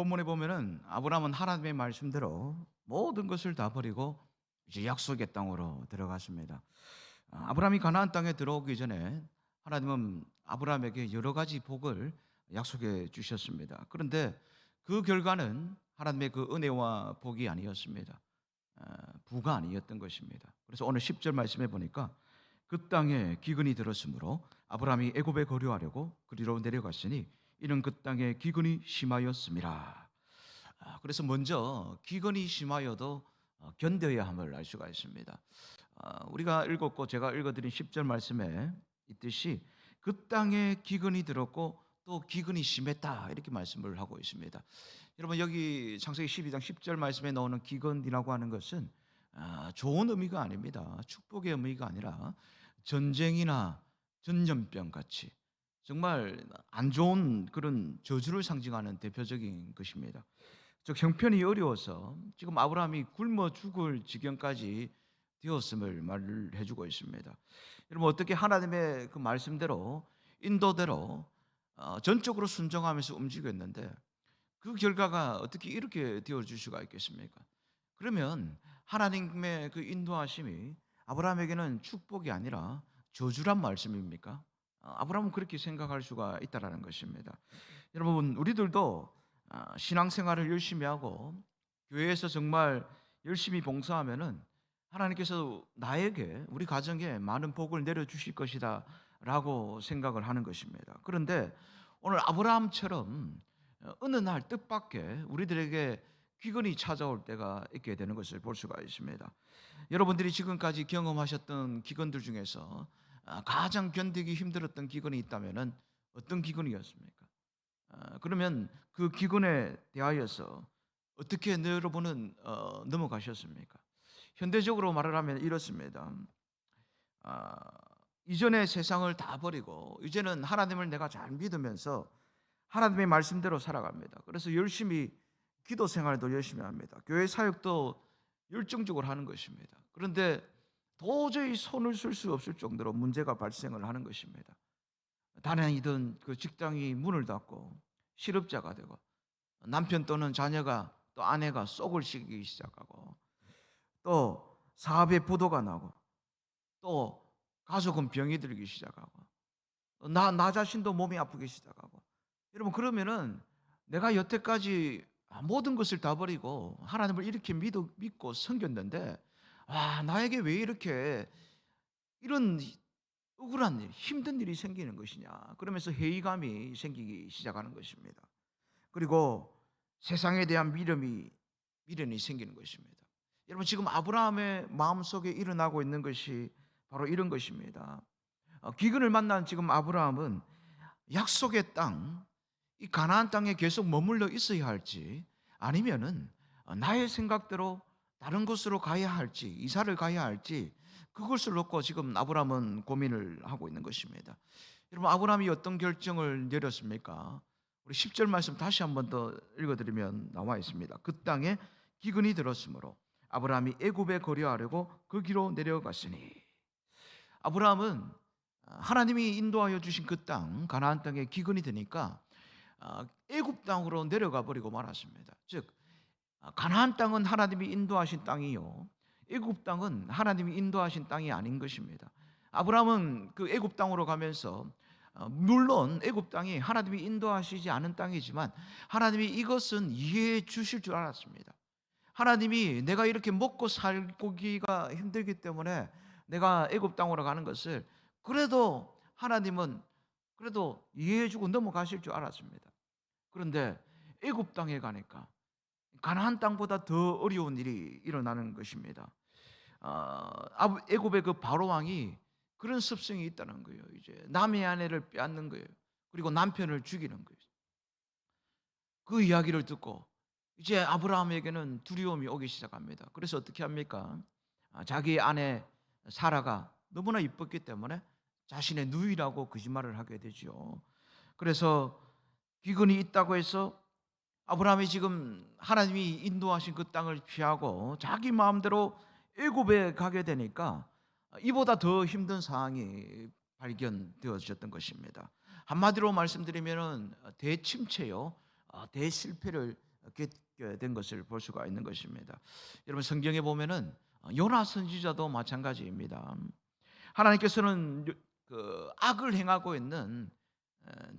본문에 보면은 아브라함은 하나님의 말씀대로 모든 것을 다 버리고 이제 약속의 땅으로 들어갔습니다. 아브라함이 가나안 땅에 들어오기 전에 하나님은 아브라함에게 여러 가지 복을 약속해 주셨습니다. 그런데 그 결과는 하나님의 그 은혜와 복이 아니었습니다. 부가 아니었던 것입니다. 그래서 오늘 10절 말씀해 보니까 그 땅에 기근이 들었으므로 아브라함이 애굽에 거류하려고 그리로 내려갔으니 이는 그 땅에 기근이 심하였음이라. 그래서 먼저 기근이 심하여도 견뎌야 함을 알 수가 있습니다. 우리가 읽었고 제가 읽어드린 10절 말씀에 있듯이 그 땅에 기근이 들었고 또 기근이 심했다 이렇게 말씀을 하고 있습니다. 여러분 여기 창세기 12장 10절 말씀에 나오는 기근이라고 하는 것은 좋은 의미가 아닙니다. 축복의 의미가 아니라 전쟁이나 전염병 같이 정말 안 좋은 그런 저주를 상징하는 대표적인 것입니다. 즉 형편이 어려워서 지금 아브라함이 굶어 죽을 지경까지 되었음을 말을 해주고 있습니다. 여러분 어떻게 하나님의 그 말씀대로 인도대로 전적으로 순종하면서 움직였는데 그 결과가 어떻게 이렇게 되어질 수가 있겠습니까? 그러면 하나님의 그 인도하심이 아브라함에게는 축복이 아니라 저주란 말씀입니까? 아브라함은 그렇게 생각할 수가 있다라는 것입니다. 여러분 우리들도 신앙생활을 열심히 하고 교회에서 정말 열심히 봉사하면은 하나님께서 나에게 우리 가정에 많은 복을 내려 주실 것이다라고 생각을 하는 것입니다. 그런데 오늘 아브라함처럼 어느 날 뜻밖의 우리들에게 기근이 찾아올 때가 있게 되는 것을 볼 수가 있습니다. 여러분들이 지금까지 경험하셨던 기근들 중에서 가장 견디기 힘들었던 기근이 있다면은 어떤 기근이었습니까? 그러면 그 기근에 대하여서 어떻게 여러분은 넘어가셨습니까? 현대적으로 말을 하면 이렇습니다. 아, 이전의 세상을 다 버리고 이제는 하나님을 내가 잘 믿으면서 하나님의 말씀대로 살아갑니다. 그래서 열심히 기도 생활도 열심히 합니다. 교회 사역도 열정적으로 하는 것입니다. 그런데 도저히 손을 쓸 수 없을 정도로 문제가 발생을 하는 것입니다. 다행이든 그 직장이 문을 닫고 실업자가 되고 남편 또는 자녀가 또 아내가 속을 시키기 시작하고 또 사업에 부도가 나고 또 가족은 병이 들기 시작하고 나 자신도 몸이 아프기 시작하고 여러분 그러면은 내가 여태까지 모든 것을 다 버리고 하나님을 이렇게 믿고 섬겼는데 나에게 왜 이렇게 이런 억울한 일, 힘든 일이 생기는 것이냐 그러면서 회의감이 생기기 시작하는 것입니다. 그리고 세상에 대한 미련이 생기는 것입니다. 여러분 지금 아브라함의 마음속에 일어나고 있는 것이 바로 이런 것입니다. 기근을 만난 지금 아브라함은 약속의 땅, 이 가나안 땅에 계속 머물러 있어야 할지 아니면은 나의 생각대로 다른 곳으로 가야 할지 이사를 가야 할지 그것을 놓고 지금 아브라함은 고민을 하고 있는 것입니다. 여러분 아브라함이 어떤 결정을 내렸습니까? 우리 10절 말씀 다시 한번 더 읽어드리면 나와 있습니다. 그 땅에 기근이 들었으므로 아브라함이 애굽에 거류하려고 그 길로 내려갔으니 아브라함은 하나님이 인도하여 주신 그 땅 가나안 땅에 기근이 드니까 애굽 땅으로 내려가 버리고 말았습니다. 즉 가나안 땅은 하나님이 인도하신 땅이요 애굽 땅은 하나님이 인도하신 땅이 아닌 것입니다. 아브라함은 그 애굽 땅으로 가면서 물론 애굽 땅이 하나님이 인도하시지 않은 땅이지만 하나님이 이것은 이해해 주실 줄 알았습니다. 하나님이 내가 이렇게 먹고 살기가 힘들기 때문에 내가 애굽 땅으로 가는 것을 그래도 하나님은 그래도 이해해주고 넘어가실 줄 알았습니다. 그런데 애굽 땅에 가니까 가나안 땅보다 더 어려운 일이 일어나는 것입니다. 애굽의 그 바로 왕이 그런 습성이 있다는 거예요. 이제 남의 아내를 빼앗는 거예요. 그리고 남편을 죽이는 거예요. 그 이야기를 듣고 이제 아브라함에게는 두려움이 오기 시작합니다. 그래서 어떻게 합니까? 자기 아내 사라가 너무나 이뻤기 때문에 자신의 누이라고 거짓말을 하게 되죠. 그래서 기근이 있다고 해서 아브라함이 지금 하나님이 인도하신 그 땅을 피하고 자기 마음대로 애굽에 가게 되니까 이보다 더 힘든 상황이 발견되어졌던 것입니다. 한마디로 말씀드리면은 대침체요, 대실패를 겪게 된 것을 볼 수가 있는 것입니다. 여러분 성경에 보면은 요나 선지자도 마찬가지입니다. 하나님께서는 그 악을 행하고 있는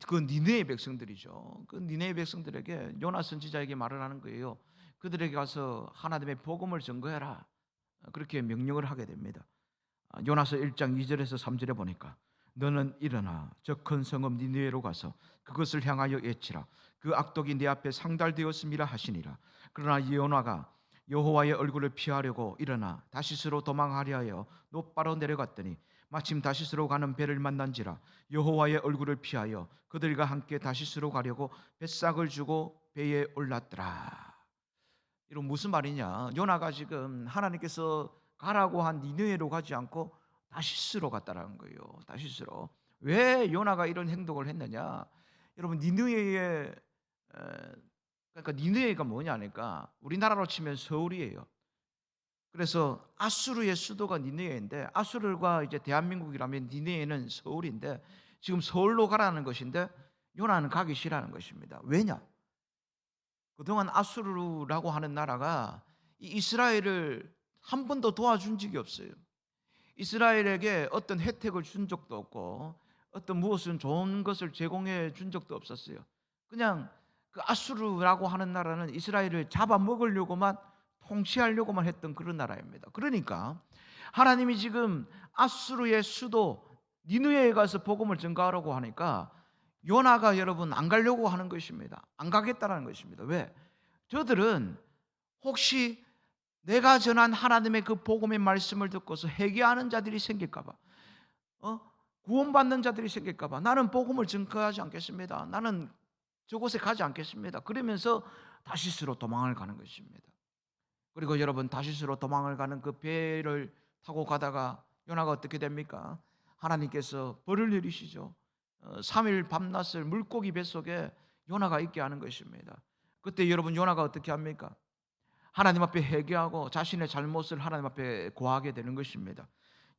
그 니느웨 백성들이죠. 그 니느웨 백성들에게 요나 선지자에게 말을 하는 거예요. 그들에게 가서 하나님의 복음을 전거해라. 그렇게 명령을 하게 됩니다. 요나서 1장 2절에서 3절에 보니까 너는 일어나 저 큰 성읍 니느웨로 가서 그것을 향하여 외치라. 그 악독이 내 앞에 상달되었음이라 하시니라. 그러나 요나가 여호와의 얼굴을 피하려고 일어나 다시스로 도망하려 하여 높바로 내려갔더니 마침 다시스로 가는 배를 만난지라. 여호와의 얼굴을 피하여 그들과 함께 다시스로 가려고 뱃삭을 주고 배에 올랐더라. 이런 무슨 말이냐? 요나가 지금 하나님께서 가라고 한 니느웨로 가지 않고 다시스로 갔다라는 거예요. 다시스로. 왜 요나가 이런 행동을 했느냐? 여러분 니느웨의 그러니까 니느웨가 뭐냐니까 우리나라로 치면 서울이에요. 그래서 아수르의 수도가 니느웨인데 아수르가 이제 대한민국이라면 니느웨는 서울인데 지금 서울로 가라는 것인데 요나는 가기 싫어하는 것입니다. 왜냐? 그동안 아수르라고 하는 나라가 이 이스라엘을 한 번도 도와준 적이 없어요. 이스라엘에게 어떤 혜택을 준 적도 없고 어떤 무엇은 좋은 것을 제공해 준 적도 없었어요. 그냥 그 아수르라고 하는 나라는 이스라엘을 잡아먹으려고만 통치하려고만 했던 그런 나라입니다. 그러니까 하나님이 지금 아수르의 수도 니느웨에 가서 복음을 전가하라고 하니까 요나가 여러분 안 가려고 하는 것입니다. 안 가겠다라는 것입니다. 왜? 저들은 혹시 내가 전한 하나님의 그 복음의 말씀을 듣고서 회개하는 자들이 생길까 봐, 구원받는 자들이 생길까 봐 나는 복음을 전가하지 않겠습니다. 나는 저곳에 가지 않겠습니다. 그러면서 다시스로 도망을 가는 것입니다. 그리고 여러분 다시스로 도망을 가는 그 배를 타고 가다가 요나가 어떻게 됩니까? 하나님께서 벌을 내리시죠. 3일 밤낮을 물고기 뱃속에 요나가 있게 하는 것입니다. 그때 여러분 요나가 어떻게 합니까? 하나님 앞에 회개하고 자신의 잘못을 하나님 앞에 고하게 되는 것입니다.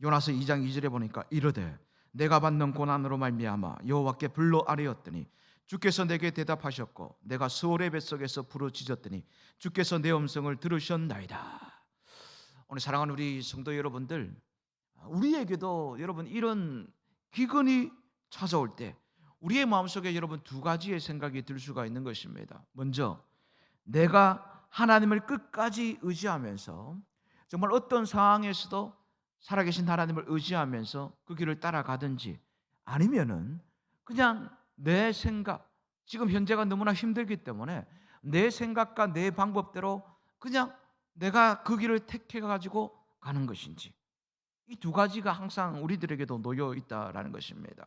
요나서 2장 2절에 보니까 이르되 내가 받는 고난으로 말미암아 여호와께 불러 아뢰었더니 주께서 내게 대답하셨고 내가 스올의 뱃속에서 부르짖었더니 주께서 내 음성을 들으셨나이다. 오늘 사랑하는 우리 성도 여러분들, 우리에게도 여러분 이런 기근이 찾아올 때 우리의 마음속에 여러분 두 가지의 생각이 들 수가 있는 것입니다. 먼저 내가 하나님을 끝까지 의지하면서 정말 어떤 상황에서도 살아계신 하나님을 의지하면서 그 길을 따라가든지, 아니면은 그냥 내 생각, 지금 현재가 너무나 힘들기 때문에 내 생각과 내 방법대로 그냥 내가 그 길을 택해 가지고 가는 것인지, 이 두 가지가 항상 우리들에게도 놓여 있다라는 것입니다.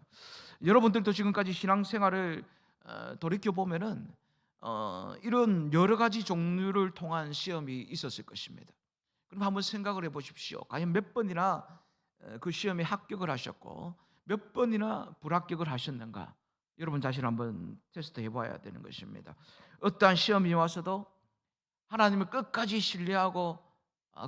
여러분들도 지금까지 신앙생활을 돌이켜 보면은 이런 여러 가지 종류를 통한 시험이 있었을 것입니다. 그럼 한번 생각을 해보십시오. 과연 몇 번이나 그 시험에 합격을 하셨고 몇 번이나 불합격을 하셨는가? 여러분 자신 한번 테스트 해봐야 되는 것입니다. 어떠한 시험이 와서도 하나님을 끝까지 신뢰하고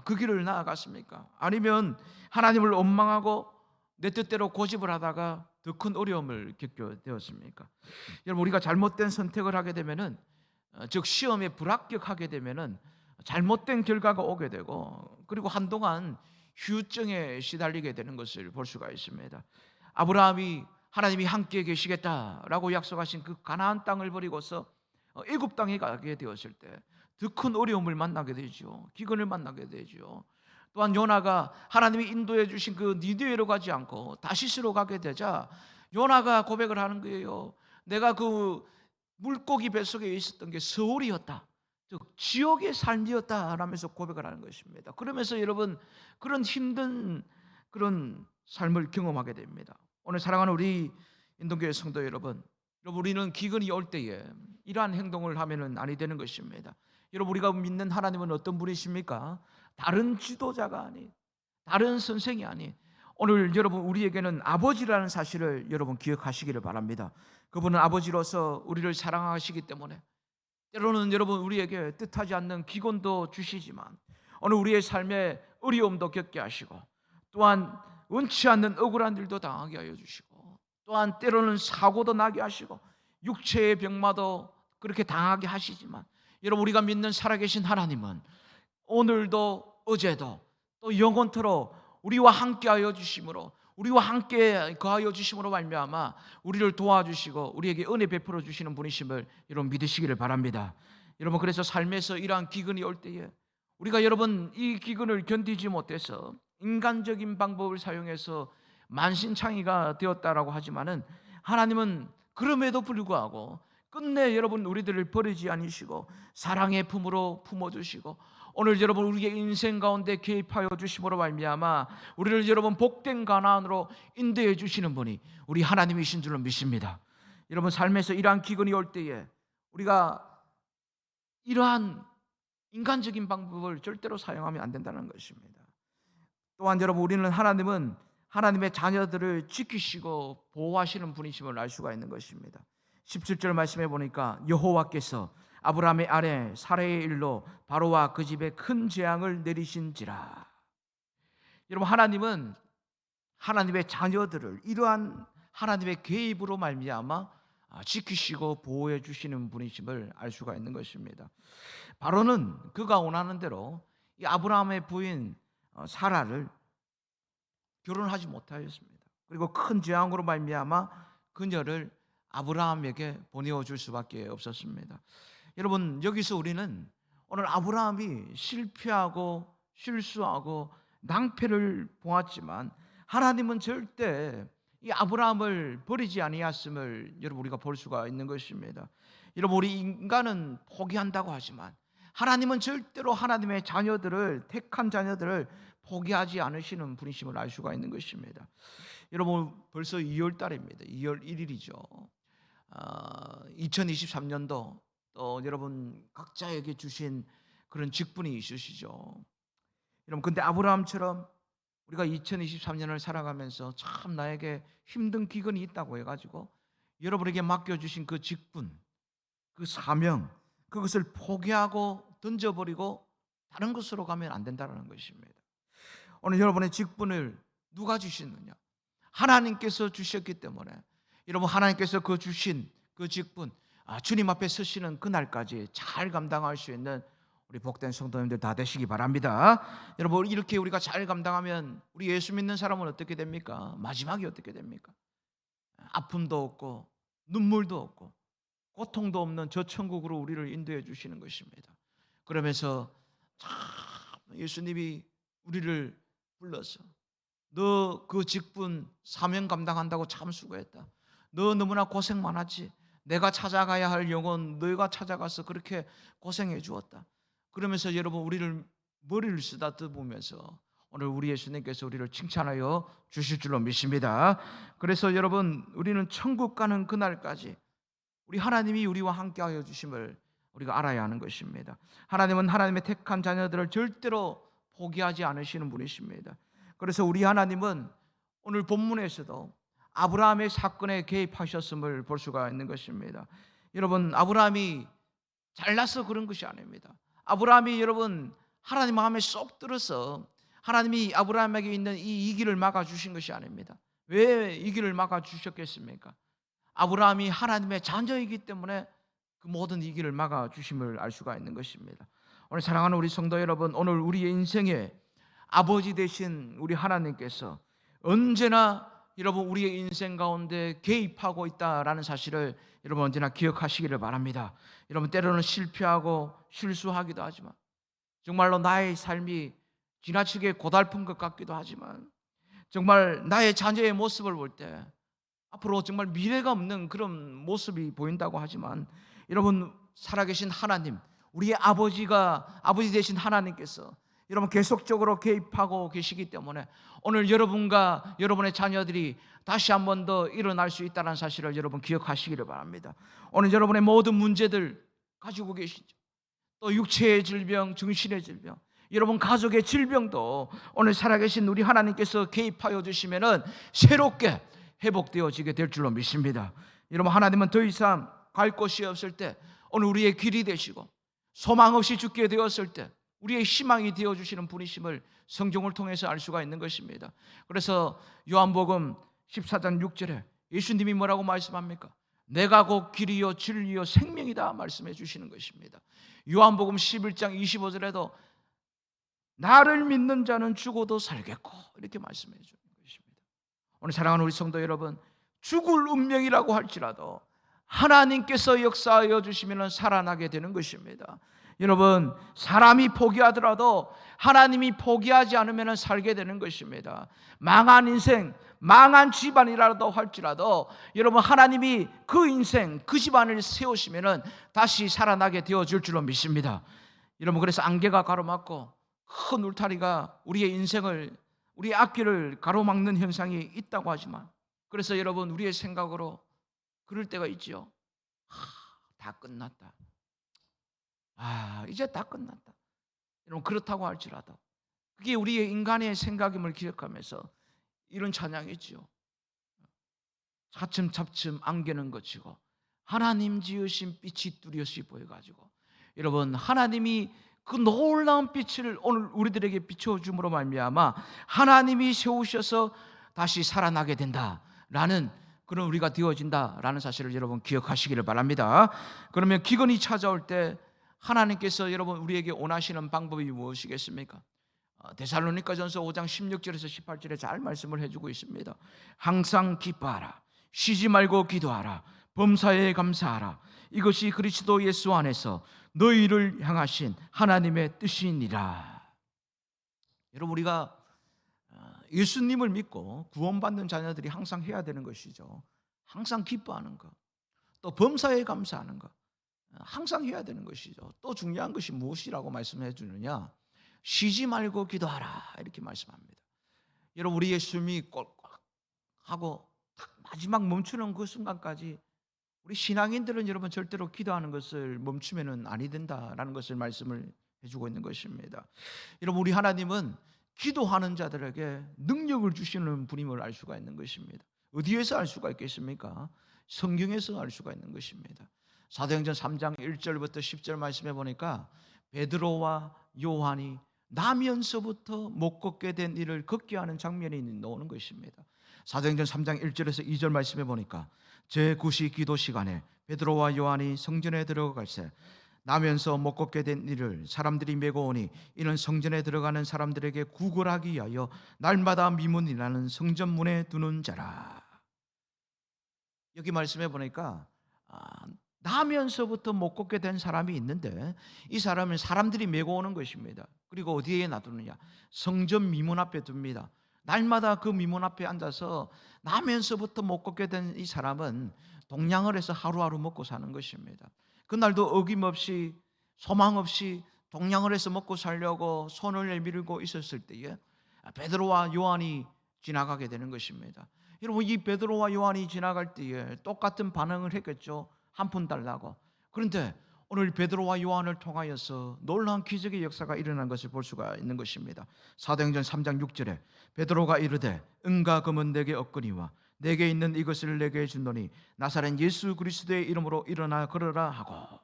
그 길을 나아갔습니까? 아니면 하나님을 원망하고 내 뜻대로 고집을 하다가 더 큰 어려움을 겪게 되었습니까? 여러분 우리가 잘못된 선택을 하게 되면은, 즉 시험에 불합격하게 되면은 잘못된 결과가 오게 되고, 그리고 한동안 후유증에 시달리게 되는 것을 볼 수가 있습니다. 아브라함이 하나님이 함께 계시겠다라고 약속하신 그 가나안 땅을 버리고서 애굽 땅에 가게 되었을 때 더 큰 어려움을 만나게 되죠. 기근을 만나게 되죠. 또한 요나가 하나님이 인도해 주신 그 니느웨로 가지 않고 다시스로 가게 되자 요나가 고백을 하는 거예요. 내가 그 물고기 뱃속에 있었던 게 서울이었다, 즉 지옥의 삶이었다 라면서 고백을 하는 것입니다. 그러면서 여러분 그런 힘든 그런 삶을 경험하게 됩니다. 오늘 사랑하는 우리 인동교회 성도 여러분, 우리는 기근이 올 때에 이러한 행동을 하면은 아니 되는 것입니다. 여러분 우리가 믿는 하나님은 어떤 분이십니까? 다른 지도자가 아닌, 다른 선생이 아닌, 오늘 여러분 우리에게는 아버지라는 사실을 여러분 기억하시기를 바랍니다. 그분은 아버지로서 우리를 사랑하시기 때문에 때로는 여러분 우리에게 뜻하지 않는 기곤도 주시지만 오늘 우리의 삶에 어려움도 겪게 하시고, 또한 원치 않는 억울한 일도 당하게 하여 주시고, 또한 때로는 사고도 나게 하시고 육체의 병마도 그렇게 당하게 하시지만 여러분, 우리가 믿는 살아계신 하나님은 오늘도 어제도 또 영원토록 우리와 함께하여 주심으로, 우리와 함께 거하여 주심으로 말미암아 우리를 도와주시고 우리에게 은혜 베풀어 주시는 분이심을 여러분 믿으시기를 바랍니다. 여러분, 그래서 삶에서 이러한 기근이 올 때에 우리가 여러분 이 기근을 견디지 못해서 인간적인 방법을 사용해서 만신창이가 되었다라고 하지만은, 하나님은 그럼에도 불구하고 끝내 여러분 우리들을 버리지 않으시고 사랑의 품으로 품어주시고 오늘 여러분 우리의 인생 가운데 개입하여 주심으로 말미암아 우리를 여러분 복된 가나안으로 인도해 주시는 분이 우리 하나님이신 줄로 믿습니다. 여러분, 삶에서 이러한 기근이 올 때에 우리가 이러한 인간적인 방법을 절대로 사용하면 안 된다는 것입니다. 또한 여러분, 우리는 하나님은 하나님의 자녀들을 지키시고 보호하시는 분이심을 알 수가 있는 것입니다. 17절 말씀해 보니까 여호와께서 아브라함의 아내 사라의 일로 바로와 그 집에 큰 재앙을 내리신지라. 여러분, 하나님은 하나님의 자녀들을 이러한 하나님의 개입으로 말미암아 지키시고 보호해 주시는 분이심을 알 수가 있는 것입니다. 바로는 그가 원하는 대로 이 아브라함의 부인 사라를 결혼하지 못하였습니다. 그리고 큰 재앙으로 말미암아 그녀를 아브라함에게 보내어 줄 수밖에 없었습니다. 여러분, 여기서 우리는 오늘 아브라함이 실패하고 실수하고 낭패를 보았지만 하나님은 절대 이 아브라함을 버리지 아니하였음을 여러분 우리가 볼 수가 있는 것입니다. 여러분, 우리 인간은 포기한다고 하지만 하나님은 절대로 하나님의 자녀들을, 택한 자녀들을 포기하지 않으시는 분이심을 알 수가 있는 것입니다. 여러분, 벌써 2월 달입니다. 2월 1일이죠. 2023년도 또 여러분 각자에게 주신 그런 직분이 있으시죠. 여러분, 근데 아브라함처럼 우리가 2023년을 살아가면서 참 나에게 힘든 기근이 있다고 해가지고 여러분에게 맡겨주신 그 직분, 그 사명, 그것을 포기하고 던져버리고 다른 것으로 가면 안 된다는 것입니다. 오늘 여러분의 직분을 누가 주시느냐? 하나님께서 주셨기 때문에 여러분, 하나님께서 그 주신 그 직분, 주님 앞에 서시는 그날까지 잘 감당할 수 있는 우리 복된 성도님들 다 되시기 바랍니다. 여러분, 이렇게 우리가 잘 감당하면 우리 예수 믿는 사람은 어떻게 됩니까? 마지막이 어떻게 됩니까? 아픔도 없고 눈물도 없고 고통도 없는 저 천국으로 우리를 인도해 주시는 것입니다. 그러면서 참 예수님이 우리를 불러서 너 그 직분 사명 감당한다고 참 수고했다. 너 너무나 고생 많았지. 내가 찾아가야 할 영혼 너가 찾아가서 그렇게 고생해 주었다. 그러면서 여러분 우리를 머리를 쓰다듬으면서 오늘 우리 예수님께서 우리를 칭찬하여 주실 줄로 믿습니다. 그래서 여러분, 우리는 천국 가는 그날까지 우리 하나님이 우리와 함께하여 주심을 우리가 알아야 하는 것입니다. 하나님은 하나님의 택한 자녀들을 절대로 포기하지 않으시는 분이십니다. 그래서 우리 하나님은 오늘 본문에서도 아브라함의 사건에 개입하셨음을 볼 수가 있는 것입니다. 여러분, 아브라함이 잘나서 그런 것이 아닙니다. 아브라함이 여러분 하나님 마음에 쏙 들어서 하나님이 아브라함에게 있는 이 길을 막아주신 것이 아닙니다. 왜 이 길을 막아주셨겠습니까? 아브라함이 하나님의 자녀이기 때문에 그 모든 이 길을 막아주심을 알 수가 있는 것입니다. 오늘 사랑하는 우리 성도 여러분, 오늘 우리의 인생에 아버지 되신 우리 하나님께서 언제나 여러분 우리의 인생 가운데 개입하고 있다라는 사실을 여러분 언제나 기억하시기를 바랍니다. 여러분, 때로는 실패하고 실수하기도 하지만 정말로 나의 삶이 지나치게 고달픈 것 같기도 하지만 정말 나의 자녀의 모습을 볼 때 앞으로 정말 미래가 없는 그런 모습이 보인다고 하지만 여러분, 살아계신 하나님, 우리의 아버지 되신 하나님께서 여러분 계속적으로 개입하고 계시기 때문에 오늘 여러분과 여러분의 자녀들이 다시 한 번 더 일어날 수 있다는 사실을 여러분 기억하시기를 바랍니다. 오늘 여러분의 모든 문제들 가지고 계시죠. 또 육체의 질병, 정신의 질병, 여러분 가족의 질병도 오늘 살아계신 우리 하나님께서 개입하여 주시면은 새롭게 회복되어지게 될 줄로 믿습니다. 여러분, 하나님은 더 이상 갈 곳이 없을 때 오늘 우리의 길이 되시고 소망 없이 죽게 되었을 때 우리의 희망이 되어주시는 분이심을 성경을 통해서 알 수가 있는 것입니다. 그래서 요한복음 14장 6절에 예수님이 뭐라고 말씀합니까? 내가 곧 길이요 진리요 생명이다 말씀해 주시는 것입니다. 요한복음 11장 25절에도 나를 믿는 자는 죽어도 살겠고 이렇게 말씀해 주는 것입니다. 오늘 사랑하는 우리 성도 여러분, 죽을 운명이라고 할지라도 하나님께서 역사하여 주시면 살아나게 되는 것입니다. 여러분, 사람이 포기하더라도 하나님이 포기하지 않으면 살게 되는 것입니다. 망한 인생, 망한 집안이라도 할지라도 여러분, 하나님이 그 인생, 그 집안을 세우시면 다시 살아나게 되어질 줄로 믿습니다. 여러분, 그래서 안개가 가로막고 큰 울타리가 우리의 인생을, 우리의 앞길을 가로막는 현상이 있다고 하지만, 그래서 여러분, 우리의 생각으로 그럴 때가 있지요. 다 끝났다. 이제 다 끝났다. 여러분, 그렇다고 할지라도 그게 우리의 인간의 생각임을 기억하면서 이런 찬양이지요. 차츰차츰 안개는 거치고 하나님 지으신 빛이 뚜렷이 보여가지고, 여러분, 하나님이 그 놀라운 빛을 오늘 우리들에게 비춰줌으로 말미암아 하나님이 세우셔서 다시 살아나게 된다라는 그런 우리가 되어진다라는 사실을 여러분 기억하시기를 바랍니다. 그러면 기근이 찾아올 때 하나님께서 여러분 우리에게 원하시는 방법이 무엇이겠습니까? 데살로니가전서 5장 16절에서 18절에 잘 말씀을 해주고 있습니다. 항상 기뻐하라, 쉬지 말고 기도하라, 범사에 감사하라. 이것이 그리스도 예수 안에서 너희를 향하신 하나님의 뜻이니라. 여러분, 우리가 예수님을 믿고 구원받는 자녀들이 항상 해야 되는 것이죠. 항상 기뻐하는 것, 또 범사에 감사하는 것, 항상 해야 되는 것이죠. 또 중요한 것이 무엇이라고 말씀해 주느냐? 쉬지 말고 기도하라 이렇게 말씀합니다. 여러분, 우리의 숨이 꼴깍 하고 딱 마지막 멈추는 그 순간까지 우리 신앙인들은 여러분 절대로 기도하는 것을 멈추면은 아니 된다라는 것을 말씀을 해주고 있는 것입니다. 여러분, 우리 하나님은 기도하는 자들에게 능력을 주시는 분임을 알 수가 있는 것입니다. 어디에서 알 수가 있겠습니까? 성경에서 알 수가 있는 것입니다. 사도행전 3장 1절부터 10절 말씀해 보니까 베드로와 요한이 나면서부터 못 걷게 된 일을 걷게 하는 장면이 나오는 것입니다. 사도행전 3장 1절에서 2절 말씀해 보니까 제9시 기도 시간에 베드로와 요한이 성전에 들어갈새 나면서 못 걷게 된 일을 사람들이 메고 오니 이는 성전에 들어가는 사람들에게 구걸하기 위하여 날마다 미문이라는 성전문에 두는 자라. 여기 말씀해 보니까 나면서부터 못 걷게 된 사람이 있는데 이 사람은 사람들이 메고 오는 것입니다. 그리고 어디에 놔두느냐? 성전 미문 앞에 둡니다. 날마다 그 미문 앞에 앉아서 나면서부터 못 걷게 된 이 사람은 동냥을 해서 하루하루 먹고 사는 것입니다. 그날도 어김없이 소망 없이 동냥을 해서 먹고 살려고 손을 내밀고 있었을 때에 베드로와 요한이 지나가게 되는 것입니다. 여러분, 이 베드로와 요한이 지나갈 때에 똑같은 반응을 했겠죠. 한 푼 달라고. 그런데 오늘 베드로와 요한을 통하여서 놀라운 기적의 역사가 일어난 것을 볼 수가 있는 것입니다. 사도행전 3장 6절에 베드로가 이르되 은과 금은 내게 없거니와 내게 있는 이것을 내게 준노니 나사렛 예수 그리스도의 이름으로 일어나 걸어라 하고.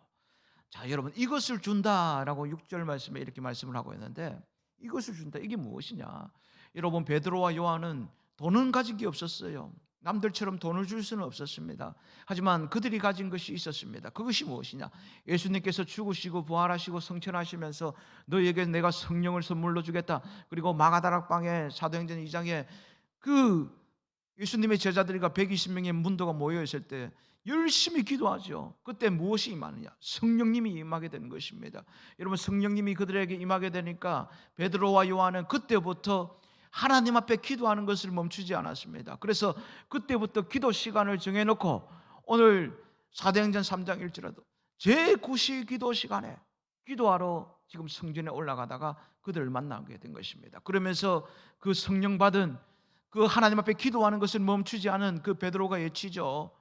자, 여러분, 이것을 준다라고 6절 말씀에 이렇게 말씀을 하고 있는데, 이것을 준다, 이게 무엇이냐? 여러분, 베드로와 요한은 돈은 가진 게 없었어요. 남들처럼 돈을 줄 수는 없었습니다. 하지만 그들이 가진 것이 있었습니다. 그것이 무엇이냐? 예수님께서 죽으시고 부활하시고 성천하시면서 너희에게 내가 성령을 선물로 주겠다. 그리고 마가다락방에 사도행전 2장에 그 예수님의 제자들과 120명의 문도가 모여 있을 때 열심히 기도하죠. 그때 무엇이 임하느냐? 성령님이 임하게 되는 것입니다. 여러분, 성령님이 그들에게 임하게 되니까 베드로와 요한은 그때부터 하나님 앞에 기도하는 것을 멈추지 않았습니다. 그래서 그때부터 기도 시간을 정해놓고 오늘 사도행전 3장 1절에도 제9시 기도 시간에 기도하러 지금 성전에 올라가다가 그들을 만나게 된 것입니다. 그러면서 그 성령 받은 그 하나님 앞에 기도하는 것을 멈추지 않은 그 베드로가 외치죠.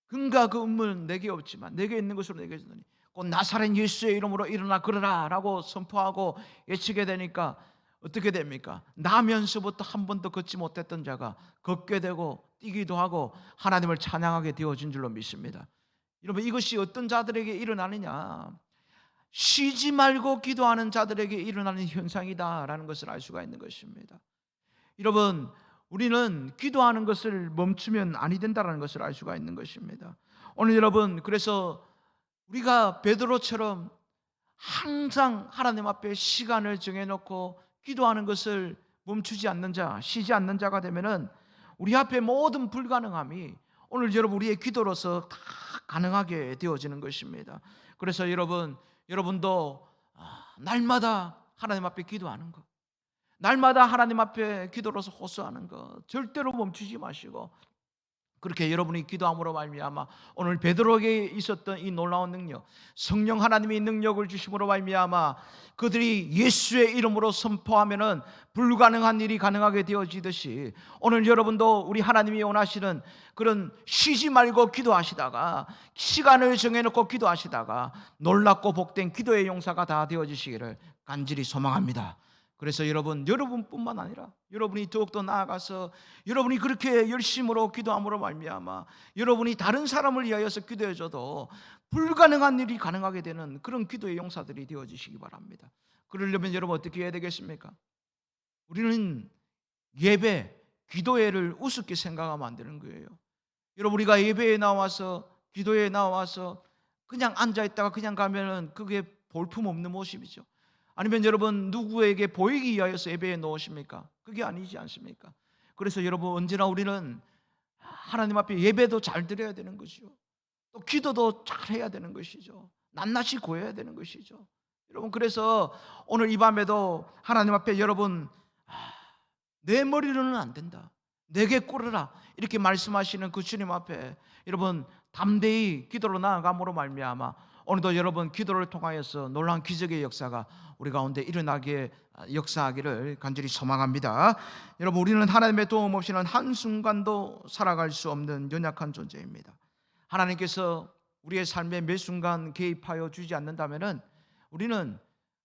금과 그 은은 내게 없지만 내게 있는 것으로 내게 주노니 곧 나사렛 예수의 이름으로 일어나 걸으라 라고 선포하고 외치게 되니까 어떻게 됩니까? 나면서부터 한 번도 걷지 못했던 자가 걷게 되고 뛰기도 하고 하나님을 찬양하게 되어진 줄로 믿습니다. 여러분, 이것이 어떤 자들에게 일어나느냐? 쉬지 말고 기도하는 자들에게 일어나는 현상이다라는 것을 알 수가 있는 것입니다. 여러분, 우리는 기도하는 것을 멈추면 아니 된다는 것을 알 수가 있는 것입니다. 오늘 여러분, 그래서 우리가 베드로처럼 항상 하나님 앞에 시간을 정해놓고 기도하는 것을 멈추지 않는 자, 쉬지 않는 자가 되면은 우리 앞에 모든 불가능함이 오늘 여러분 우리의 기도로서 다 가능하게 되어지는 것입니다. 그래서 여러분도 날마다 하나님 앞에 기도하는 것, 날마다 하나님 앞에 기도로서 호소하는 것 절대로 멈추지 마시고, 그렇게 여러분이 기도함으로 말미암아 오늘 베드로에게 있었던 이 놀라운 능력, 성령 하나님이 능력을 주심으로 말미암아 그들이 예수의 이름으로 선포하면은 불가능한 일이 가능하게 되어지듯이, 오늘 여러분도 우리 하나님이 원하시는 그런 쉬지 말고 기도하시다가 시간을 정해놓고 기도하시다가 놀랍고 복된 기도의 용사가 다 되어지시기를 간절히 소망합니다. 그래서 여러분뿐만 아니라 여러분이 더욱더 나아가서 여러분이 그렇게 열심으로 기도함으로 말미암아 여러분이 다른 사람을 위하여서 기도해줘도 불가능한 일이 가능하게 되는 그런 기도의 용사들이 되어지시기 바랍니다. 그러려면 여러분 어떻게 해야 되겠습니까? 우리는 예배, 기도회를 우습게 생각하면 안 되는 거예요. 여러분, 우리가 예배에 나와서 기도에 나와서 그냥 앉아있다가 그냥 가면은 그게 볼품없는 모습이죠. 아니면 여러분 누구에게 보이기 위하여서 예배에 넣으십니까? 그게 아니지 않습니까? 그래서 여러분 언제나 우리는 하나님 앞에 예배도 잘 드려야 되는 것이죠. 또 기도도 잘 해야 되는 것이죠. 낱낱이 구해야 되는 것이죠. 여러분, 그래서 오늘 이 밤에도 하나님 앞에 여러분 내 머리로는 안 된다, 내게 꿇으라 이렇게 말씀하시는 그 주님 앞에 여러분 담대히 기도로 나아감으로 말미암아 오늘도 여러분 기도를 통하여서 놀라운 기적의 역사가 우리 가운데 일어나게 역사하기를 간절히 소망합니다. 여러분, 우리는 하나님의 도움 없이는 한순간도 살아갈 수 없는 연약한 존재입니다. 하나님께서 우리의 삶에 매 순간 개입하여 주지 않는다면 우리는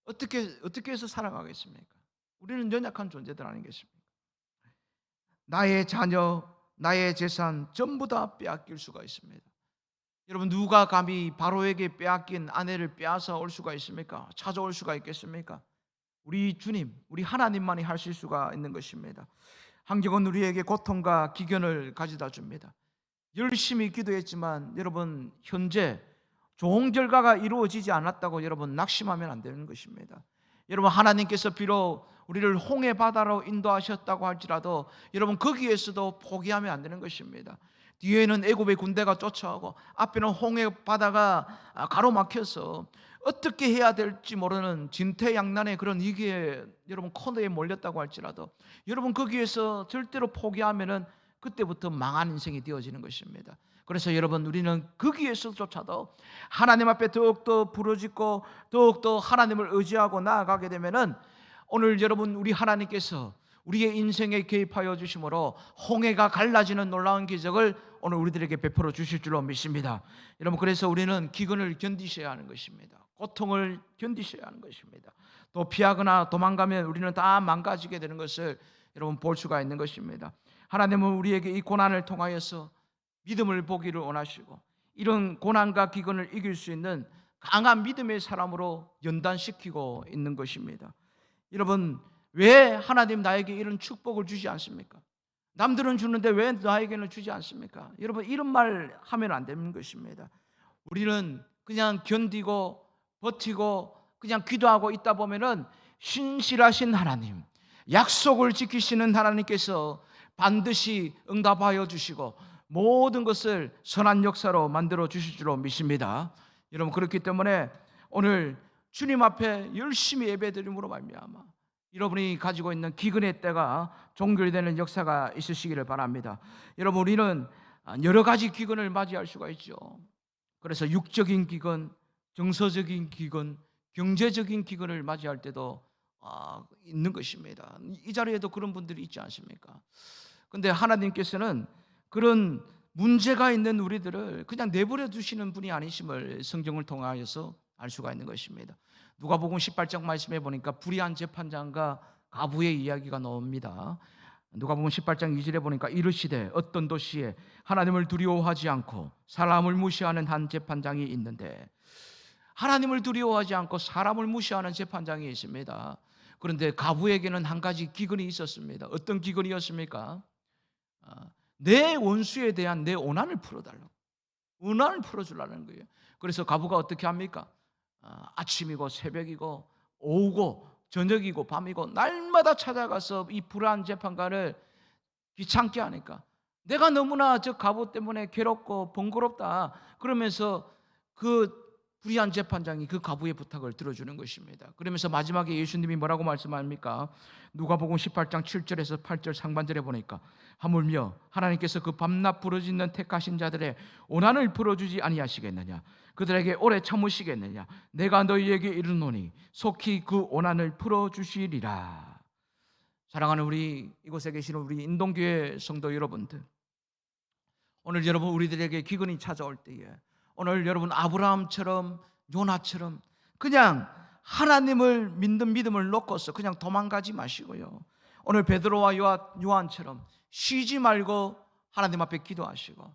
어떻게 해서 살아가겠습니까? 우리는 연약한 존재들 아니겠습니까? 나의 자녀, 나의 재산 전부 다 빼앗길 수가 있습니다. 여러분, 누가 감히 바로에게 빼앗긴 아내를 빼앗아 올 수가 있습니까? 찾아올 수가 있겠습니까? 우리 주님, 우리 하나님만이 하실 수가 있는 것입니다. 환경은 우리에게 고통과 기근을 가져다 줍니다. 열심히 기도했지만 여러분 현재 좋은 결과가 이루어지지 않았다고 여러분 낙심하면 안 되는 것입니다. 여러분, 하나님께서 비록 우리를 홍해 바다로 인도하셨다고 할지라도 여러분 거기에서도 포기하면 안 되는 것입니다. 뒤에는 애굽의 군대가 쫓아오고 앞에는 홍해 바다가 가로막혀서 어떻게 해야 될지 모르는 진퇴양난의 그런 위기에 여러분 코너에 몰렸다고 할지라도 여러분 거기에서 절대로 포기하면은 그때부터 망한 인생이 되어지는 것입니다. 그래서 여러분 우리는 거기에서조차도 하나님 앞에 더욱더 부르짖고 더욱더 하나님을 의지하고 나아가게 되면은 오늘 여러분 우리 하나님께서 우리의 인생에 개입하여 주심으로 홍해가 갈라지는 놀라운 기적을 오늘 우리들에게 베풀어 주실 줄로 믿습니다. 여러분, 그래서 우리는 기근을 견디셔야 하는 것입니다. 고통을 견디셔야 하는 것입니다. 또 피하거나 도망가면 우리는 다 망가지게 되는 것을 여러분 볼 수가 있는 것입니다. 하나님은 우리에게 이 고난을 통하여서 믿음을 보기를 원하시고 이런 고난과 기근을 이길 수 있는 강한 믿음의 사람으로 연단시키고 있는 것입니다. 여러분, 왜 하나님 나에게 이런 축복을 주지 않습니까? 남들은 주는데 왜 나에게는 주지 않습니까? 여러분, 이런 말 하면 안 되는 것입니다. 우리는 그냥 견디고 버티고 그냥 기도하고 있다 보면은 신실하신 하나님, 약속을 지키시는 하나님께서 반드시 응답하여 주시고 모든 것을 선한 역사로 만들어 주실 줄로 믿습니다. 여러분, 그렇기 때문에 오늘 주님 앞에 열심히 예배드림으로 말미암아 여러분이 가지고 있는 기근의 때가 종결되는 역사가 있으시기를 바랍니다. 여러분, 우리는 여러 가지 기근을 맞이할 수가 있죠. 그래서 육적인 기근, 정서적인 기근, 경제적인 기근을 맞이할 때도 있는 것입니다. 이 자리에도 그런 분들이 있지 않습니까? 그런데 하나님께서는 그런 문제가 있는 우리들을 그냥 내버려 두시는 분이 아니심을 성경을 통하여서 알 수가 있는 것입니다. 누가복음 18장 말씀해 보니까 불의한 재판장과 가부의 이야기가 나옵니다. 누가복음 18장 2절에 보니까 이르시되 어떤 도시에 하나님을 두려워하지 않고 사람을 무시하는 한 재판장이 있는데, 하나님을 두려워하지 않고 사람을 무시하는 재판장이 있습니다. 그런데 가부에게는 한 가지 기근이 있었습니다. 어떤 기근이었습니까? 내 원수에 대한 내 원한을 풀어달라고. 은환을 풀어주려는 거예요. 그래서 과부가 어떻게 합니까? 아침이고 새벽이고 오후고 저녁이고 밤이고 날마다 찾아가서 이 불안 재판관을 귀찮게 하니까 내가 너무나 저 과부 때문에 괴롭고 번거롭다 그러면서 그 불의한 재판장이 그 과부의 부탁을 들어주는 것입니다. 그러면서 마지막에 예수님이 뭐라고 말씀합니까? 누가복음 18장 7절에서 8절 상반절에 보니까 하물며 하나님께서 그 밤낮 부르짖는 택하신 자들의 오난을 풀어주지 아니하시겠느냐? 그들에게 오래 참으시겠느냐? 내가 너희에게 이르노니 속히 그 오난을 풀어주시리라. 사랑하는 우리 이곳에 계시는 우리 인동교회 성도 여러분들, 오늘 여러분 우리들에게 기근이 찾아올 때에 오늘 여러분 아브라함처럼 요나처럼 그냥 하나님을 믿는 믿음을 놓고서 그냥 도망가지 마시고요. 오늘 베드로와 요한처럼 쉬지 말고 하나님 앞에 기도하시고,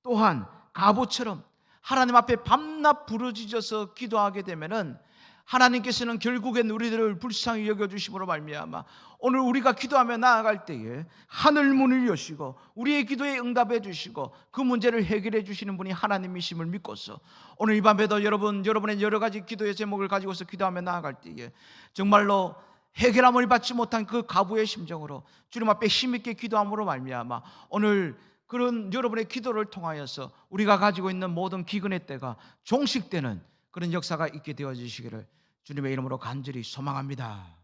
또한 가보처럼 하나님 앞에 밤낮 부르짖어서 기도하게 되면은 하나님께서는 결국엔 우리들을 불쌍히 여겨주심으로 말미암아 오늘 우리가 기도하며 나아갈 때에 하늘 문을 여시고 우리의 기도에 응답해 주시고 그 문제를 해결해 주시는 분이 하나님이심을 믿고서 오늘 이 밤에도 여러분의 여러 가지 기도의 제목을 가지고서 기도하며 나아갈 때에 정말로 해결함을 받지 못한 그 가부의 심정으로 주님 앞에 힘있게 기도함으로 말미암아 오늘 그런 여러분의 기도를 통하여서 우리가 가지고 있는 모든 기근의 때가 종식되는 그런 역사가 있게 되어지시기를 주님의 이름으로 간절히 소망합니다.